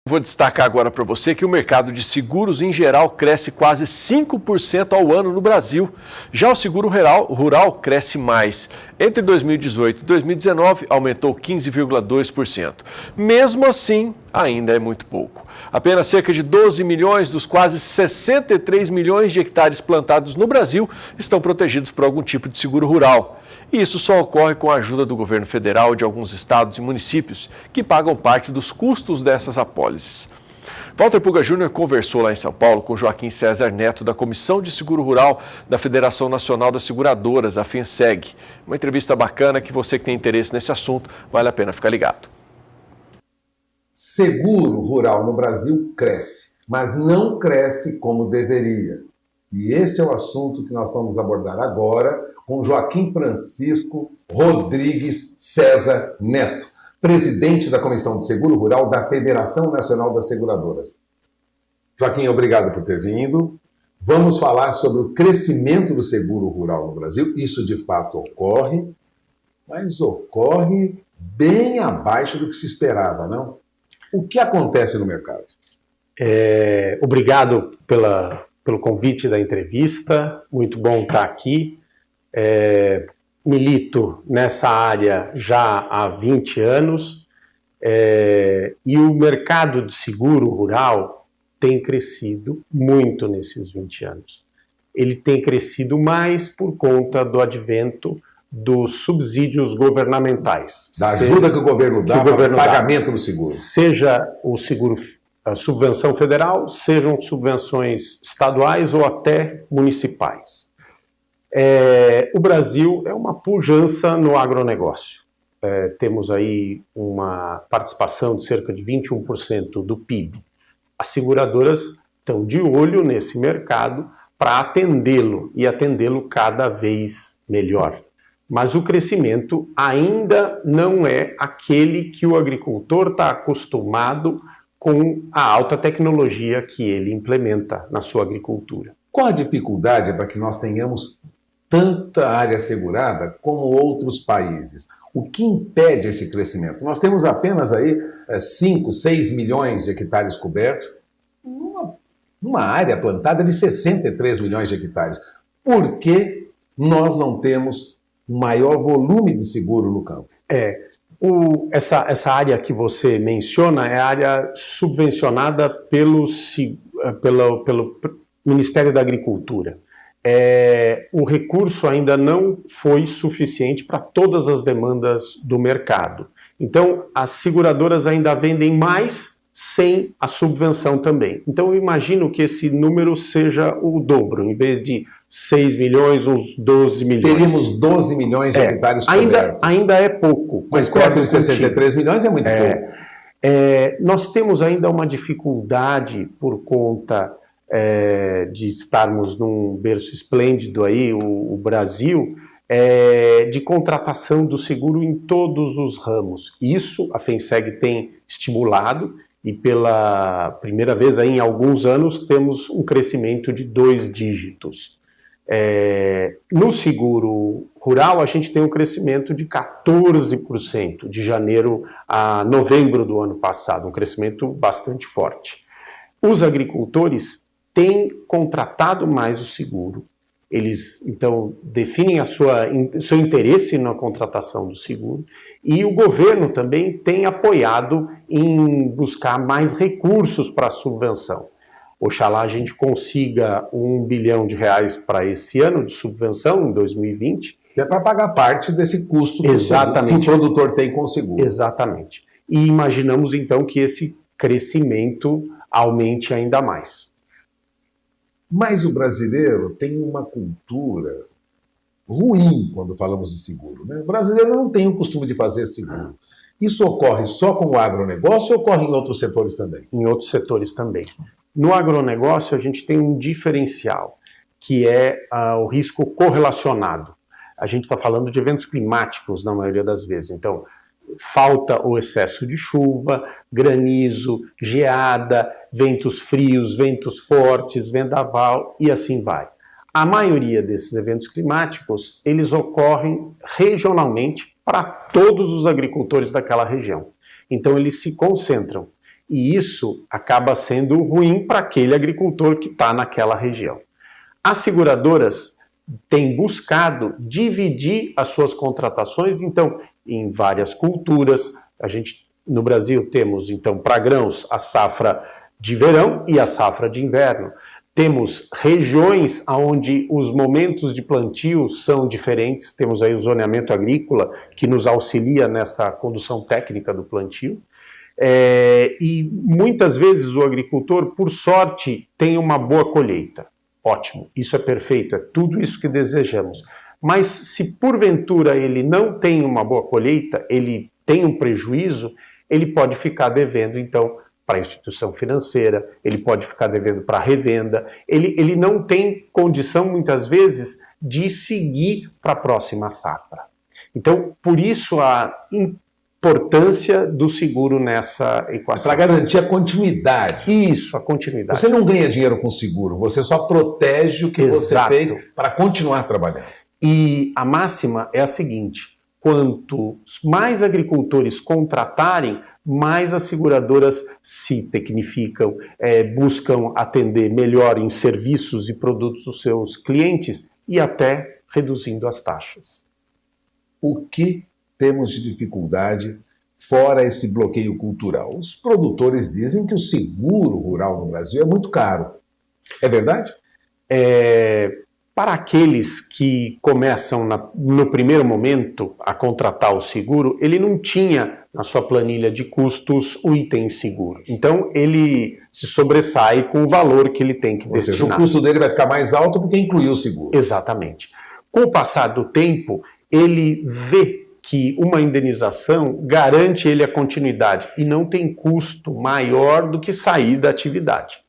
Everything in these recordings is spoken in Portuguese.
Vou destacar agora para você que o mercado de seguros em geral cresce quase 5% ao ano no Brasil. Já o seguro rural cresce mais. Entre 2018 e 2019 aumentou 15,2%. Mesmo assim, ainda é muito pouco. Apenas cerca de 12 milhões dos quase 63 milhões de hectares plantados no Brasil estão protegidos por algum tipo de seguro rural. E isso só ocorre com a ajuda do governo federal e de alguns estados e municípios, que pagam parte dos custos dessas apólices. Walter Puga Júnior conversou lá em São Paulo com Joaquim César Neto, da Comissão de Seguro Rural da Federação Nacional das Seguradoras, a FENSEG. Uma entrevista bacana que você que tem interesse nesse assunto, vale a pena ficar ligado. Seguro rural no Brasil cresce, mas não cresce como deveria. E esse é o assunto que nós vamos abordar agora com Joaquim Francisco Rodrigues César Neto, presidente da Comissão de Seguro Rural da Federação Nacional das Seguradoras. Joaquim, obrigado por ter vindo. Vamos falar sobre o crescimento do seguro rural no Brasil. Isso de fato ocorre, mas ocorre bem abaixo do que se esperava, não? O que acontece no mercado? Obrigado pelo convite da entrevista. Muito bom estar aqui. Milito nessa área já há 20 anos e o mercado de seguro rural tem crescido muito nesses 20 anos. Ele tem crescido mais por conta do advento dos subsídios governamentais. Da ajuda que o governo dá para o pagamento do seguro. Seja o seguro, a subvenção federal, sejam subvenções estaduais ou até municipais. O Brasil é uma pujança no agronegócio. Temos aí uma participação de cerca de 21% do PIB. As seguradoras estão de olho nesse mercado para atendê-lo e atendê-lo cada vez melhor. Mas o crescimento ainda não é aquele que o agricultor está acostumado com a alta tecnologia que ele implementa na sua agricultura. Qual a dificuldade para que nós tenhamos tanta área assegurada como outros países? O que impede esse crescimento? Nós temos apenas aí 5, 6 milhões de hectares cobertos, numa área plantada de 63 milhões de hectares. Por que nós não temos maior volume de seguro no campo? Essa área que você menciona é a área subvencionada pelo Ministério da Agricultura. O recurso ainda não foi suficiente para todas as demandas do mercado. Então, as seguradoras ainda vendem mais sem a subvenção também. Então, eu imagino que esse número seja o dobro, em vez de 6 milhões, uns 12 milhões. Teríamos 12 milhões de hectares cobertos. Ainda é pouco. Mas perto de 63 milhões é muito pouco. Nós temos ainda uma dificuldade por conta de estarmos num berço esplêndido aí, o Brasil, de contratação do seguro em todos os ramos. Isso a FENSEG tem estimulado e pela primeira vez aí, em alguns anos temos um crescimento de 2 dígitos. No seguro rural a gente tem um crescimento de 14% de janeiro a novembro do ano passado, um crescimento bastante forte. Os agricultores têm contratado mais o seguro. Eles, então, definem seu interesse na contratação do seguro e o governo também tem apoiado em buscar mais recursos para a subvenção. Oxalá a gente consiga R$1 bilhão para esse ano de subvenção, em 2020. Que é para pagar parte desse custo que o produtor tem com o seguro. Exatamente. E imaginamos, então, que esse crescimento aumente ainda mais. Mas o brasileiro tem uma cultura ruim quando falamos de seguro, né? O brasileiro não tem o costume de fazer seguro. Isso ocorre só com o agronegócio ou ocorre em outros setores também? Em outros setores também. No agronegócio, a gente tem um diferencial, que é o risco correlacionado. A gente está falando de eventos climáticos na maioria das vezes. Então, falta ou excesso de chuva, granizo, geada, ventos frios, ventos fortes, vendaval e assim vai. A maioria desses eventos climáticos, eles ocorrem regionalmente para todos os agricultores daquela região. Então eles se concentram. E isso acaba sendo ruim para aquele agricultor que está naquela região. As seguradoras têm buscado dividir as suas contratações, então, em várias culturas. A gente, no Brasil, temos, então, para grãos, a safra de verão e a safra de inverno. Temos regiões onde os momentos de plantio são diferentes. Temos aí o zoneamento agrícola, que nos auxilia nessa condução técnica do plantio. E muitas vezes o agricultor, por sorte, tem uma boa colheita. Ótimo, isso é perfeito, é tudo isso que desejamos. Mas se porventura ele não tem uma boa colheita, ele tem um prejuízo, ele pode ficar devendo, então, para a instituição financeira, ele pode ficar devendo para a revenda, ele não tem condição, muitas vezes, de seguir para a próxima safra. Então, por isso a importância do seguro nessa equação. Para garantir a continuidade. Isso, a continuidade. Você não ganha dinheiro com seguro, você só protege o que Exato. você fez para continuar trabalhando. E a máxima é a seguinte: quanto mais agricultores contratarem, mais as seguradoras se tecnificam, buscam atender melhor em serviços e produtos dos seus clientes e até reduzindo as taxas. O que temos de dificuldade fora esse bloqueio cultural? Os produtores dizem que o seguro rural no Brasil é muito caro. É verdade? Para aqueles que começam no primeiro momento a contratar o seguro, ele não tinha na sua planilha de custos o item seguro. Então ele se sobressai com o valor que ele tem que destinar. Ou seja, o custo dele vai ficar mais alto porque incluiu o seguro. Exatamente. Com o passar do tempo, ele vê que uma indenização garante ele a continuidade e não tem custo maior do que sair da atividade.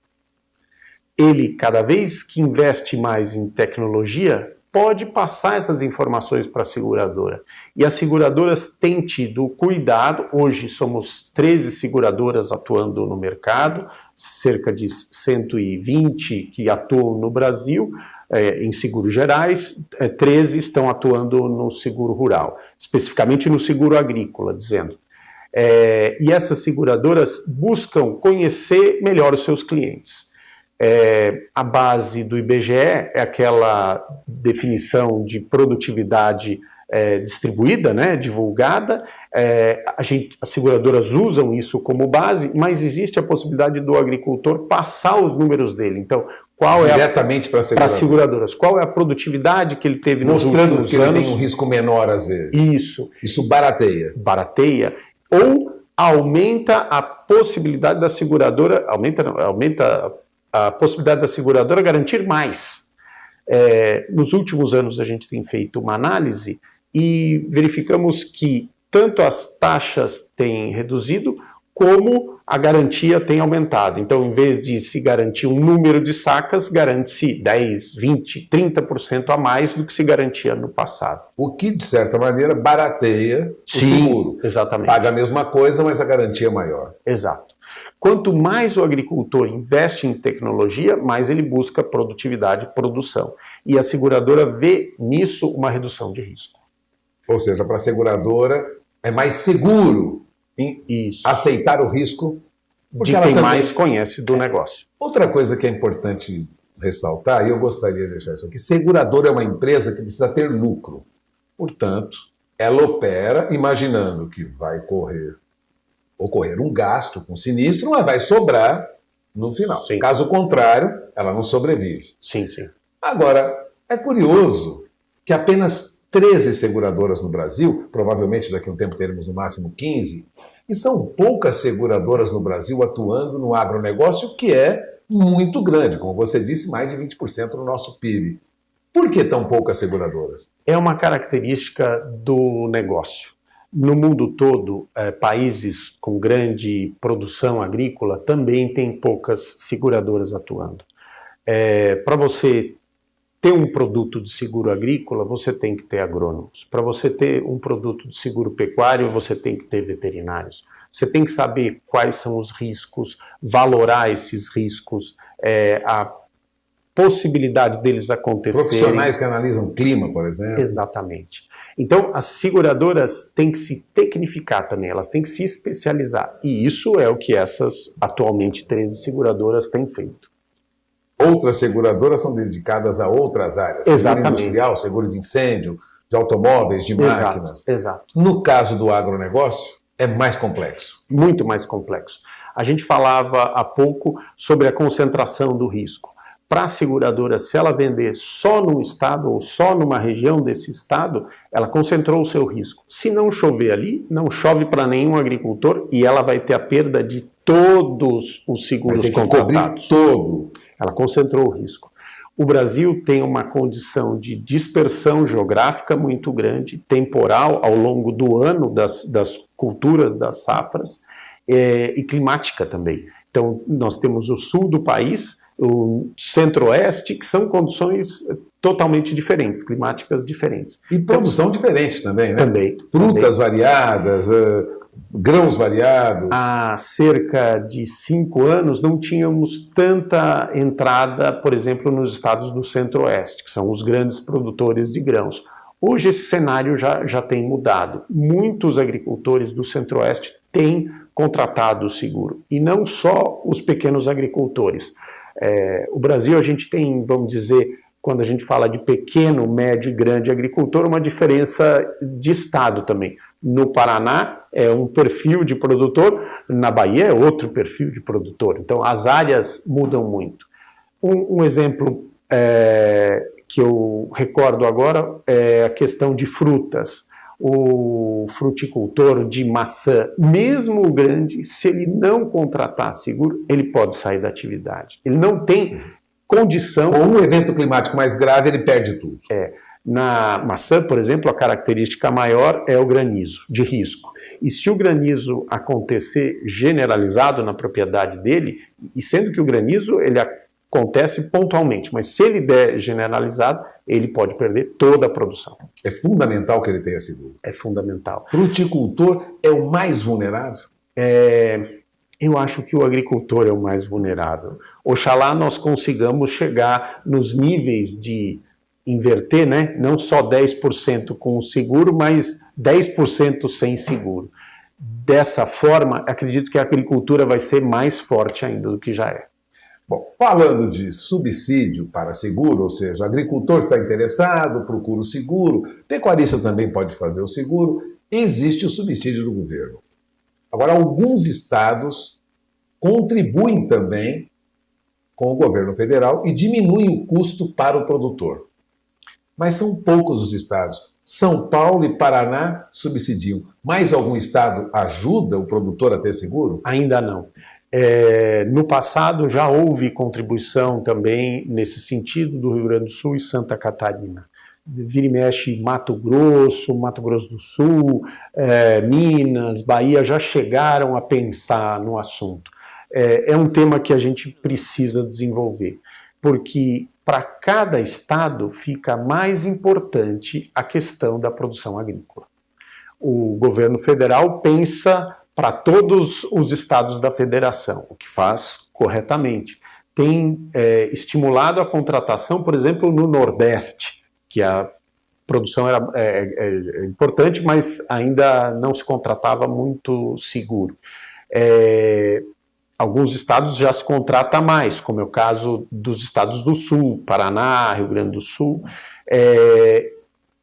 Ele, cada vez que investe mais em tecnologia, pode passar essas informações para a seguradora. E as seguradoras têm tido cuidado. Hoje somos 13 seguradoras atuando no mercado, cerca de 120 que atuam no Brasil, em seguros gerais, 13 estão atuando no seguro rural, especificamente no seguro agrícola, dizendo. E essas seguradoras buscam conhecer melhor os seus clientes. A base do IBGE é aquela definição de produtividade distribuída, né, divulgada. As seguradoras usam isso como base, mas existe a possibilidade do agricultor passar os números dele. Então, diretamente para as seguradoras, qual é a produtividade que ele teve nos últimos anos? Mostrando que ele tem um risco menor às vezes. Isso barateia. Barateia ou aumenta a possibilidade da seguradora, aumenta a possibilidade da seguradora garantir mais. Nos últimos anos a gente tem feito uma análise e verificamos que tanto as taxas têm reduzido como a garantia tem aumentado. Então, em vez de se garantir um número de sacas, garante-se 10, 20, 30% a mais do que se garantia no passado. O que, de certa maneira, barateia o seguro. Exatamente. Paga a mesma coisa, mas a garantia é maior. Exato. Quanto mais o agricultor investe em tecnologia, mais ele busca produtividade e produção. E a seguradora vê nisso uma redução de risco. Ou seja, para a seguradora é mais seguro aceitar o risco de quem mais conhece do negócio. Outra coisa que é importante ressaltar, e eu gostaria de deixar isso aqui: seguradora é uma empresa que precisa ter lucro. Portanto, ela opera imaginando que vai ocorrer um gasto com sinistro, mas vai sobrar no final. Sim. Caso contrário, ela não sobrevive. Sim, sim. Agora, é curioso que apenas 13 seguradoras no Brasil, provavelmente daqui a um tempo teremos no máximo 15, e são poucas seguradoras no Brasil atuando no agronegócio, que é muito grande, como você disse, mais de 20% do nosso PIB. Por que tão poucas seguradoras? É uma característica do negócio. No mundo todo, países com grande produção agrícola também têm poucas seguradoras atuando. Para você ter um produto de seguro agrícola, você tem que ter agrônomos. Para você ter um produto de seguro pecuário, você tem que ter veterinários. Você tem que saber quais são os riscos, valorar esses riscos, a possibilidade deles acontecerem. Profissionais que analisam clima, por exemplo. Exatamente. Então, as seguradoras têm que se tecnificar também, elas têm que se especializar. E isso é o que essas, atualmente, 13 seguradoras têm feito. Outras seguradoras são dedicadas a outras áreas. Exatamente. Seguro industrial, seguro de incêndio, de automóveis, de máquinas. Exato. No caso do agronegócio, é mais complexo. Muito mais complexo. A gente falava há pouco sobre a concentração do risco. Para a seguradora, se ela vender só num estado ou só numa região desse estado, ela concentrou o seu risco. Se não chover ali, não chove para nenhum agricultor e ela vai ter a perda de todos os seguros contratados. Todo. Ela concentrou o risco. O Brasil tem uma condição de dispersão geográfica muito grande, temporal, ao longo do ano, das culturas, das safras, e climática também. Então, nós temos o sul do país, o centro-oeste, que são condições totalmente diferentes, climáticas diferentes. E produção diferente também, né? Também. Frutas variadas, grãos variados. Há cerca de 5 anos não tínhamos tanta entrada, por exemplo, nos estados do centro-oeste, que são os grandes produtores de grãos. Hoje esse cenário já tem mudado. Muitos agricultores do centro-oeste têm contratado o seguro, e não só os pequenos agricultores. O Brasil, a gente tem, vamos dizer, quando a gente fala de pequeno, médio e grande agricultor, uma diferença de estado também. No Paraná é um perfil de produtor, na Bahia é outro perfil de produtor. Então as áreas mudam muito. Um exemplo que eu recordo agora é a questão de frutas. O fruticultor de maçã, mesmo grande, se ele não contratar seguro, ele pode sair da atividade. Ele não tem condição... Com um evento climático mais grave, ele perde tudo. Na maçã, por exemplo, a característica maior é o granizo, de risco. E se o granizo acontecer generalizado na propriedade dele, e sendo que o granizo ele acontece pontualmente, mas se ele der generalizado, ele pode perder toda a produção. É fundamental que ele tenha seguro. É fundamental. Fruticultor é o mais vulnerável? Eu acho que o agricultor é o mais vulnerável. Oxalá nós consigamos chegar nos níveis de inverter, né? Não só 10% com o seguro, mas 10% sem seguro. Dessa forma, acredito que a agricultura vai ser mais forte ainda do que já é. Bom, falando de subsídio para seguro, ou seja, o agricultor está interessado, procura o seguro, pecuarista também pode fazer o seguro, existe o subsídio do governo. Agora, alguns estados contribuem também com o governo federal e diminuem o custo para o produtor. Mas são poucos os estados. São Paulo e Paraná subsidiam. Mais algum estado ajuda o produtor a ter seguro? Ainda não. No passado já houve contribuição também nesse sentido do Rio Grande do Sul e Santa Catarina. Vira e mexe Mato Grosso do Sul, Minas, Bahia já chegaram a pensar no assunto. É um tema que a gente precisa desenvolver, porque para cada estado fica mais importante a questão da produção agrícola. O governo federal pensa para todos os estados da federação, o que faz corretamente. Tem estimulado a contratação, por exemplo, no Nordeste, que a produção era importante, mas ainda não se contratava muito seguro. Alguns estados já se contrata mais, como é o caso dos estados do Sul, Paraná, Rio Grande do Sul.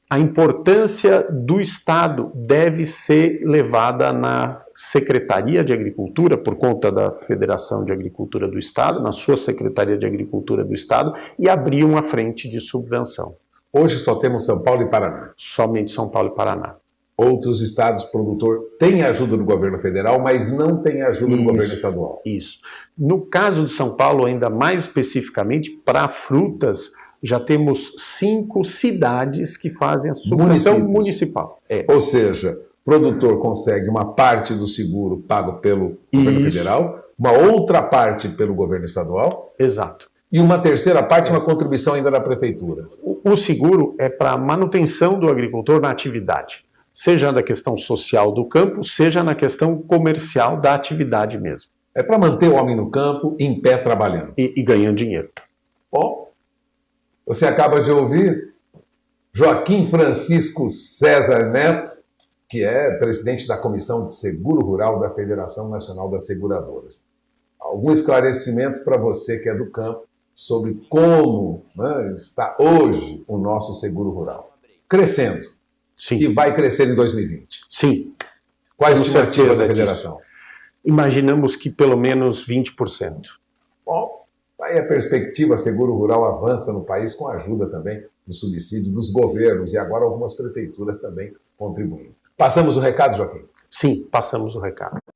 A importância do Estado deve ser levada na Secretaria de Agricultura, por conta da Federação de Agricultura do Estado, na sua Secretaria de Agricultura do Estado, e abrir uma frente de subvenção. Hoje só temos São Paulo e Paraná. Somente São Paulo e Paraná. Outros estados produtor têm ajuda do governo federal, mas não têm ajuda do governo estadual. Isso. No caso de São Paulo, ainda mais especificamente, para frutas, já temos 5 cidades que fazem a subvenção municipal. Ou seja, o produtor consegue uma parte do seguro pago pelo governo federal, uma outra parte pelo governo estadual. Exato. E uma terceira parte, uma contribuição ainda da prefeitura. O seguro é para a manutenção do agricultor na atividade, seja na questão social do campo, seja na questão comercial da atividade mesmo. É para manter o homem no campo, em pé, trabalhando. E ganhando dinheiro. Bom, você acaba de ouvir Joaquim Francisco César Neto, que é presidente da Comissão de Seguro Rural da Federação Nacional das Seguradoras. Algum esclarecimento para você que é do campo sobre como, né, está hoje o nosso seguro rural? Crescendo. Sim. E vai crescer em 2020. Sim. Quais Com estimativas da certeza federação? Imaginamos que pelo menos 20%. Bom, aí a perspectiva seguro rural avança no país com a ajuda também do subsídio dos governos e agora algumas prefeituras também contribuindo. Passamos o recado, Joaquim? Sim, passamos o recado.